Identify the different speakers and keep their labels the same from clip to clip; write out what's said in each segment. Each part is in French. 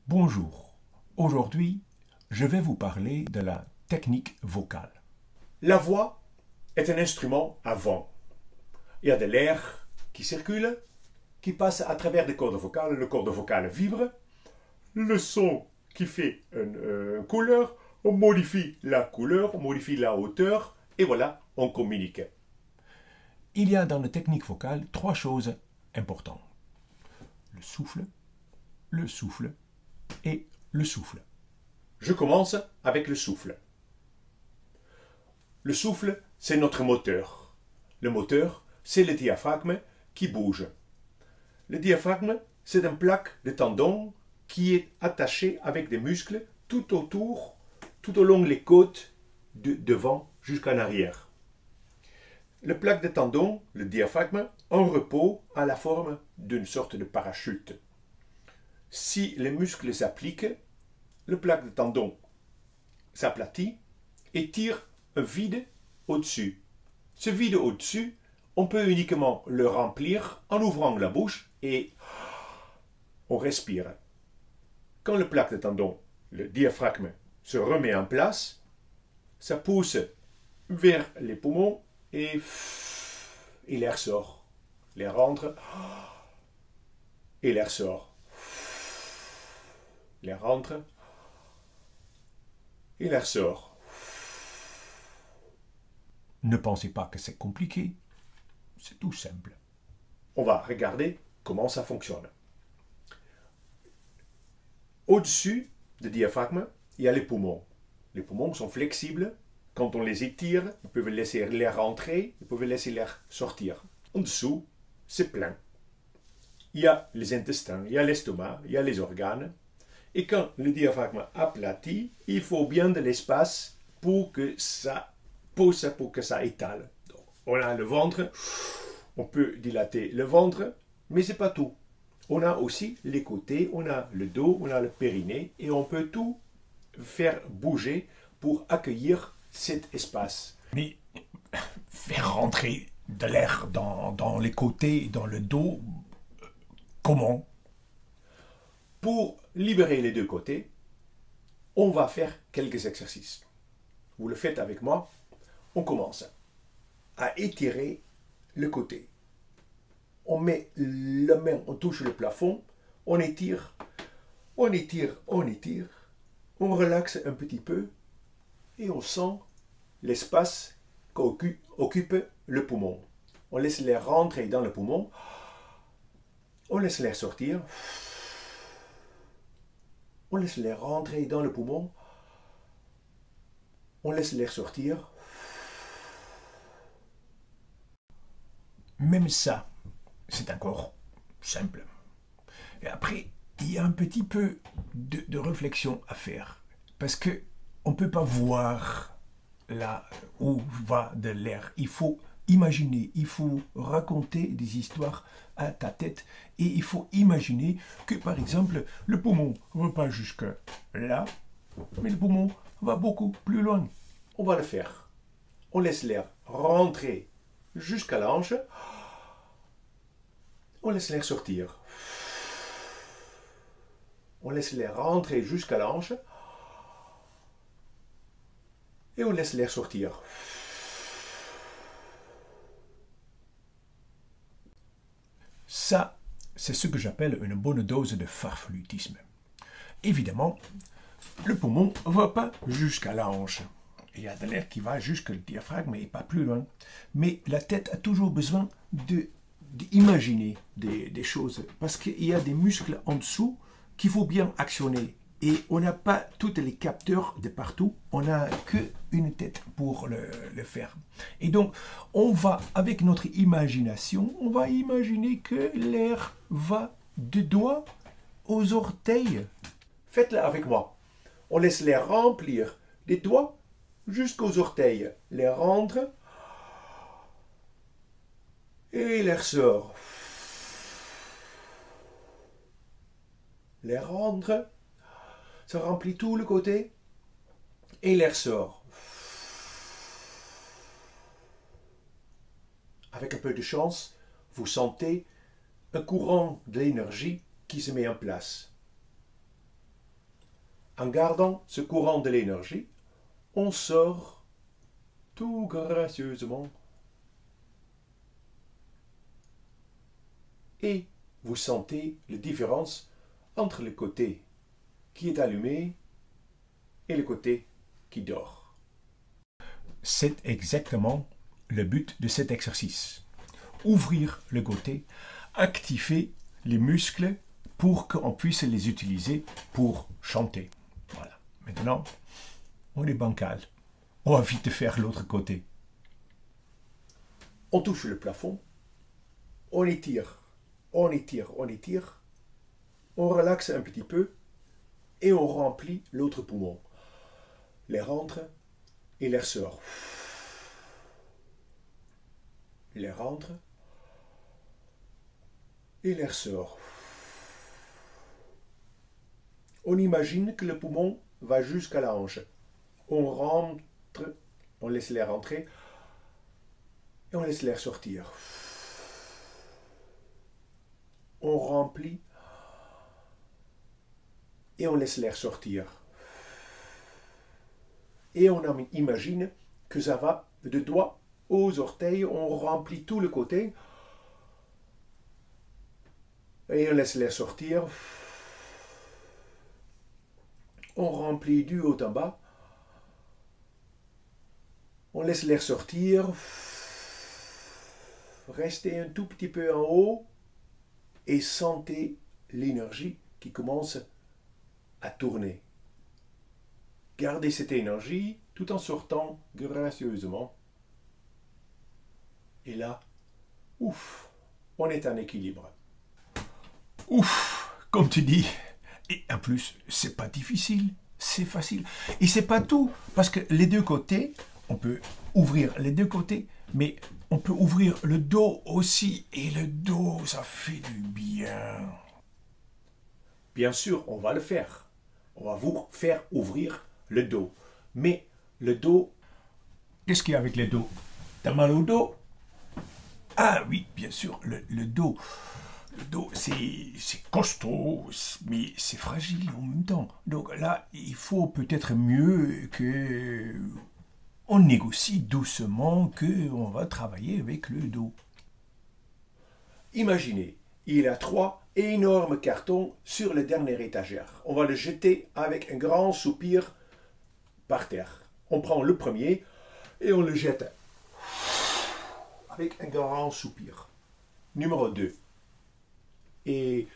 Speaker 1: Bonjour. Aujourd'hui, je vais vous parler de la technique vocale.
Speaker 2: La voix est un instrument à vent. Il y a de l'air qui circule, qui passe à travers des cordes vocales. Le corde vocale vibre. Le son qui fait une couleur, on modifie la couleur, on modifie la hauteur, et voilà, on communique.
Speaker 1: Il y a dans la technique vocale trois choses importantes. Le souffle et le souffle.
Speaker 2: Je commence avec le souffle. Le souffle, c'est notre moteur. Le moteur, c'est le diaphragme qui bouge. Le diaphragme, c'est une plaque de tendon qui est attachée avec des muscles tout autour, tout au long des côtes, de devant jusqu'en arrière. Le plaque de tendon, le diaphragme, en repos a la forme d'une sorte de parachute. Si les muscles s'appliquent, le plaque de tendon s'aplatit et tire un vide au-dessus. Ce vide au-dessus, on peut uniquement le remplir en ouvrant la bouche et on respire. Quand le plaque de tendon, le diaphragme, se remet en place, ça pousse vers les poumons et l'air sort. L'air rentre et l'air sort. L'air rentre et l'air sort.
Speaker 1: Ne pensez pas que c'est compliqué, c'est tout simple.
Speaker 2: On va regarder comment ça fonctionne. Au-dessus du diaphragme, il y a les poumons. Les poumons sont flexibles. Quand on les étire, ils peuvent laisser l'air rentrer, ils peuvent laisser l'air sortir. En dessous, c'est plein. Il y a les intestins, il y a l'estomac, il y a les organes. Et quand le diaphragme aplatit, il faut bien de l'espace pour que ça pousse, pour que ça étale. Donc, on a le ventre, on peut dilater le ventre, mais ce n'est pas tout. On a aussi les côtés, on a le dos, on a le périnée, et on peut tout faire bouger pour accueillir cet espace.
Speaker 1: Mais faire rentrer de l'air dans les côtés et dans le dos, comment?
Speaker 2: Pour libérer les deux côtés, on va faire quelques exercices. Vous le faites avec moi. On commence à étirer le côté. On met la main, on touche le plafond, on étire, on étire, on étire, on relaxe un petit peu et on sent l'espace qu'occupe le poumon. On laisse l'air rentrer dans le poumon, on laisse l'air sortir, on laisse l'air rentrer dans le poumon, on laisse l'air sortir.
Speaker 1: Même ça, c'est encore simple. Et après, il y a un petit peu de réflexion à faire. Parce que on ne peut pas voir là où va de l'air. Il faut imaginer, il faut raconter des histoires à ta tête. Et il faut imaginer que, par exemple, le poumon ne va pas jusque là, mais le poumon va beaucoup plus loin.
Speaker 2: On va le faire. On laisse l'air rentrer jusqu'à l'ange. On laisse l'air sortir. On laisse l'air rentrer jusqu'à l'ange. Et on laisse l'air sortir.
Speaker 1: Ça, c'est ce que j'appelle une bonne dose de farflutisme. Évidemment, le poumon ne va pas jusqu'à la hanche. Il y a de l'air qui va jusqu'au diaphragme et pas plus loin. Mais la tête a toujours besoin d'imaginer des choses. Parce qu'il y a des muscles en dessous qu'il faut bien actionner. Et on n'a pas tous les capteurs de partout. On n'a qu'une tête pour le faire. Et donc, on va, avec notre imagination, on va imaginer que l'air va du doigt aux orteils.
Speaker 2: Faites-le avec moi. On laisse l'air remplir des doigts jusqu'aux orteils. L'air rentre et l'air sort. L'air rentre, ça remplit tout le côté et l'air sort. Avec un peu de chance, vous sentez un courant d'énergie qui se met en place. En gardant ce courant de l'énergie, on sort tout gracieusement. Et vous sentez la différence entre le côté qui est allumé et le côté qui dort.
Speaker 1: C'est exactement le but de cet exercice. Ouvrir le côté, activer les muscles pour qu'on puisse les utiliser pour chanter. Voilà. Maintenant, on est bancal. On va vite faire l'autre côté.
Speaker 2: On touche le plafond, on étire, on étire, on étire, on relaxe un petit peu et on remplit l'autre poumon. L'air rentre et l'air sort. L'air rentre et l'air sort. On imagine que le poumon va jusqu'à la hanche. On rentre, on laisse l'air entrer et on laisse l'air sortir. On remplit et on laisse l'air sortir. Et on imagine que ça va de doigts aux orteils, on remplit tout le côté et on laisse l'air sortir. On remplit du haut en bas. On laisse l'air sortir. Restez un tout petit peu en haut et sentez l'énergie qui commence à tourner. Gardez cette énergie tout en sortant gracieusement. Et là, ouf, on est en équilibre.
Speaker 1: Ouf, comme tu dis. Et en plus, c'est pas difficile, c'est facile. Et c'est pas tout, parce que les deux côtés, on peut ouvrir les deux côtés, mais on peut ouvrir le dos aussi. Et le dos, ça fait du bien.
Speaker 2: Bien sûr, on va le faire. On va vous faire ouvrir le dos. Mais le dos...
Speaker 1: Qu'est-ce qu'il y a avec le dos? T'as mal au dos? Ah oui, bien sûr, le dos. Le dos, c'est costaud, mais c'est fragile en même temps. Donc là, il faut peut-être mieux que on négocie doucement qu'on va travailler avec le dos.
Speaker 2: Imaginez, il y a 3 énormes cartons sur la dernière étagère. On va le jeter avec un grand soupir par terre. On prend le premier et on le jette avec un grand soupir. Numéro 2. Et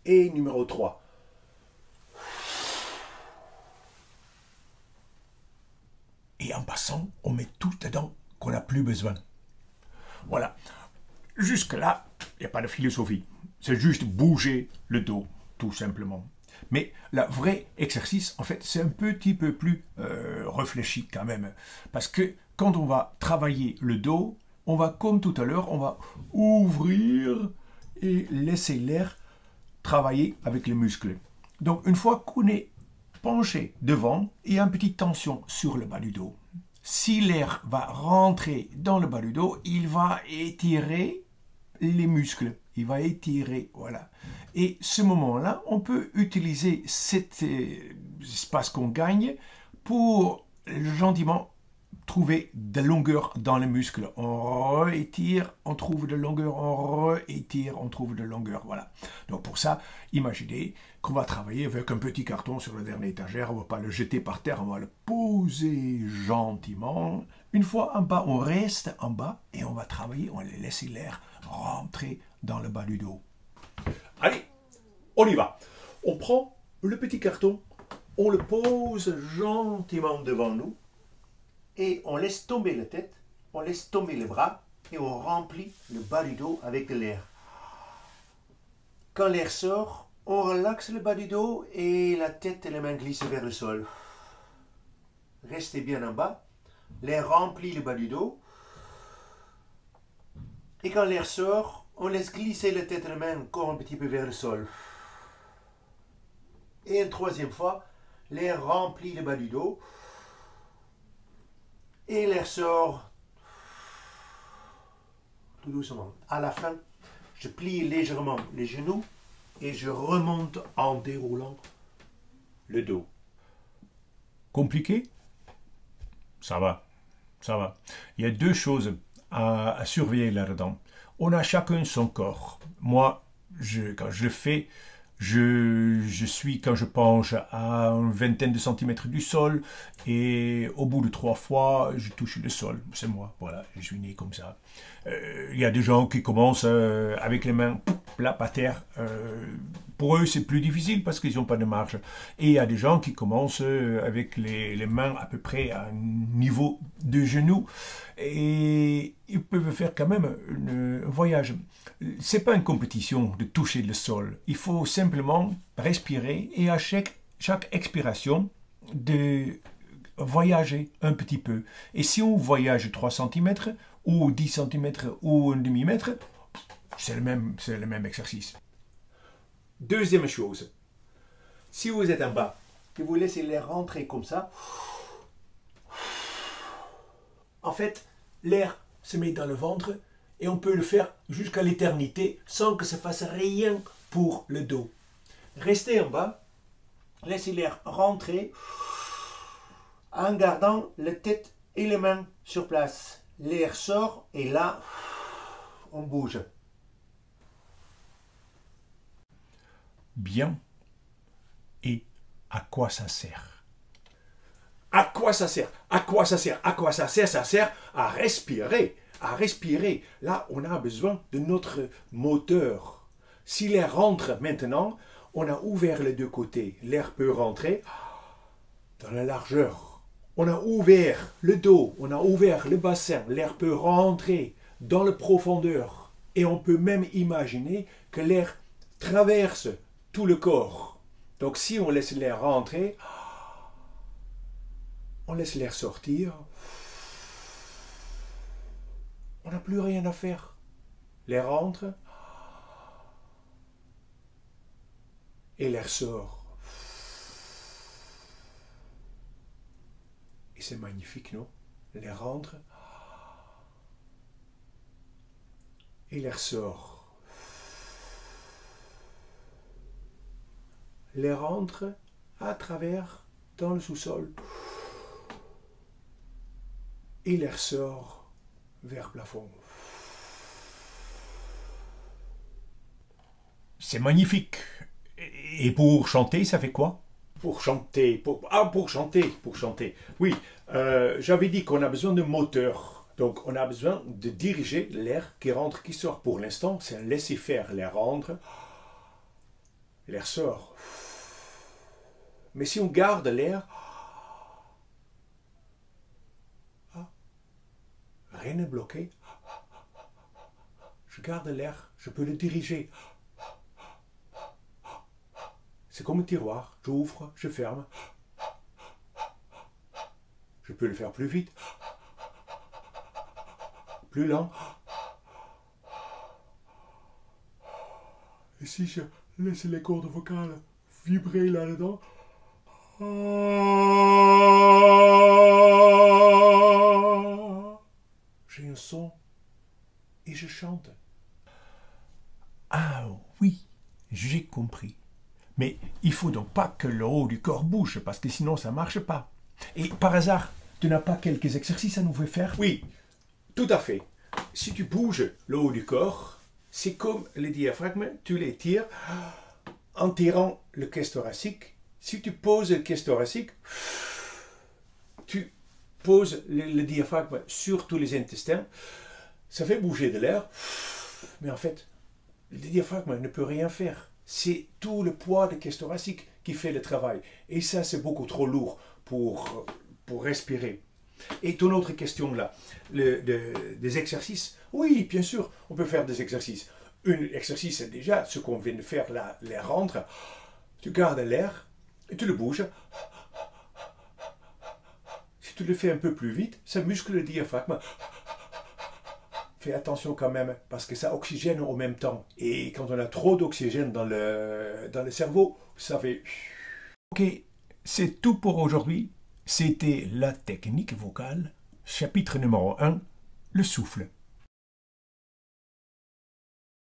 Speaker 2: numéro 3.
Speaker 1: Et en passant, on met tout dedans qu'on n'a plus besoin. Voilà. Jusque-là, il n'y a pas de philosophie. C'est juste bouger le dos, tout simplement. Mais le vrai exercice, en fait, c'est un petit peu plus réfléchi quand même. Parce que quand on va travailler le dos, on va, comme tout à l'heure, on va ouvrir et laisser l'air travailler avec les muscles. Donc, une fois qu'on est penché devant, il y a une petite tension sur le bas du dos. Si l'air va rentrer dans le bas du dos, il va étirer les muscles. Il va étirer, voilà. Et ce moment-là, on peut utiliser cet espace qu'on gagne pour gentiment trouver de longueur dans les muscles. On réétire, on trouve de longueur, on réétire, on trouve de longueur, voilà. Donc pour ça, imaginez qu'on va travailler avec un petit carton sur la dernière étagère, on ne va pas le jeter par terre, on va le poser gentiment. Une fois en bas, on reste en bas et on va travailler, on va laisser l'air rentrer dans le bas du dos.
Speaker 2: Allez, on y va. On prend le petit carton, on le pose gentiment devant nous et on laisse tomber la tête, on laisse tomber les bras et on remplit le bas du dos avec de l'air. Quand l'air sort, on relaxe le bas du dos et la tête et les mains glissent vers le sol. Restez bien en bas, l'air remplit le bas du dos et quand l'air sort, on laisse glisser la tête et les mains encore un petit peu vers le sol. Et une troisième fois, l'air remplit le bas du dos et l'air sort tout doucement. À la fin, je plie légèrement les genoux et je remonte en déroulant le dos.
Speaker 1: Compliqué? Ça va, ça va. Il y a deux choses à surveiller là-dedans. On a chacun son corps. Moi, quand je le fais, je suis, quand je penche, à une vingtaine de centimètres du sol et au bout de 3 fois, je touche le sol. C'est moi, voilà, je suis né comme ça. Il y a des gens qui commencent avec les mains là par terre. Pour eux, c'est plus difficile parce qu'ils n'ont pas de marge. Et il y a des gens qui commencent avec les mains à peu près à un niveau de genou et ils peuvent faire quand même un voyage. C'est pas une compétition de toucher le sol. Il faut simplement respirer et à chaque expiration de voyager un petit peu. Et si on voyage 3 cm ou 10 cm ou un demi-mètre, c'est le même exercice.
Speaker 2: Deuxième chose, si vous êtes en bas et vous laissez l'air rentrer comme ça, en fait, l'air se met dans le ventre et on peut le faire jusqu'à l'éternité sans que ça fasse rien pour le dos. Restez en bas, laissez l'air rentrer en gardant la tête et les mains sur place. L'air sort et là, on bouge.
Speaker 1: Bien. Et à quoi ça sert?
Speaker 2: À quoi ça sert? À quoi ça sert? À quoi ça sert? Ça sert à respirer. À respirer. Là, on a besoin de notre moteur. Si l'air rentre maintenant, on a ouvert les deux côtés. L'air peut rentrer dans la largeur. On a ouvert le dos, on a ouvert le bassin. L'air peut rentrer dans la profondeur. Et on peut même imaginer que l'air traverse tout le corps. Donc si on laisse l'air rentrer, on laisse l'air sortir, on n'a plus rien à faire. L'air rentre et l'air sort. Et c'est magnifique, non? L'air rentre et l'air sort. L'air rentre à travers dans le sous-sol et l'air sort vers le plafond.
Speaker 1: C'est magnifique. Et pour chanter, ça fait quoi?
Speaker 2: Pour chanter, pour chanter. Oui, j'avais dit qu'on a besoin de moteur. Donc on a besoin de diriger l'air qui rentre, qui sort. Pour l'instant, c'est un laisser-faire. L'air rentre, l'air sort. Mais si on garde l'air, rien n'est bloqué. Je garde l'air, je peux le diriger. C'est comme un tiroir, j'ouvre, je ferme. Je peux le faire plus vite, plus lent. Et si je laisse les cordes vocales vibrer là-dedans, j'ai un son et je chante.
Speaker 1: Ah oui, j'ai compris. Mais il faut donc pas que le haut du corps bouge, parce que sinon ça marche pas. Et par hasard, tu n'as pas quelques exercices à nous faire?
Speaker 2: Oui, tout à fait. Si tu bouges le haut du corps, c'est comme le diaphragme, tu l'étires en tirant le caisse thoracique. Si tu poses le caisse thoracique, tu poses le diaphragme sur tous les intestins, ça fait bouger de l'air, mais en fait, le diaphragme ne peut rien faire. C'est tout le poids de caisse thoracique qui fait le travail. Et ça, c'est beaucoup trop lourd pour respirer. Et ton autre question là, des exercices. Oui, bien sûr, on peut faire des exercices. Un exercice, c'est déjà ce qu'on vient de faire là, l'air rentre. Tu gardes l'air et tu le bouges. Si tu le fais un peu plus vite, ça muscle le diaphragme. Fais attention quand même, parce que ça oxygène en même temps. Et quand on a trop d'oxygène dans le cerveau, ça fait...
Speaker 1: Ok, c'est tout pour aujourd'hui. C'était la technique vocale, chapitre numéro 1, le souffle.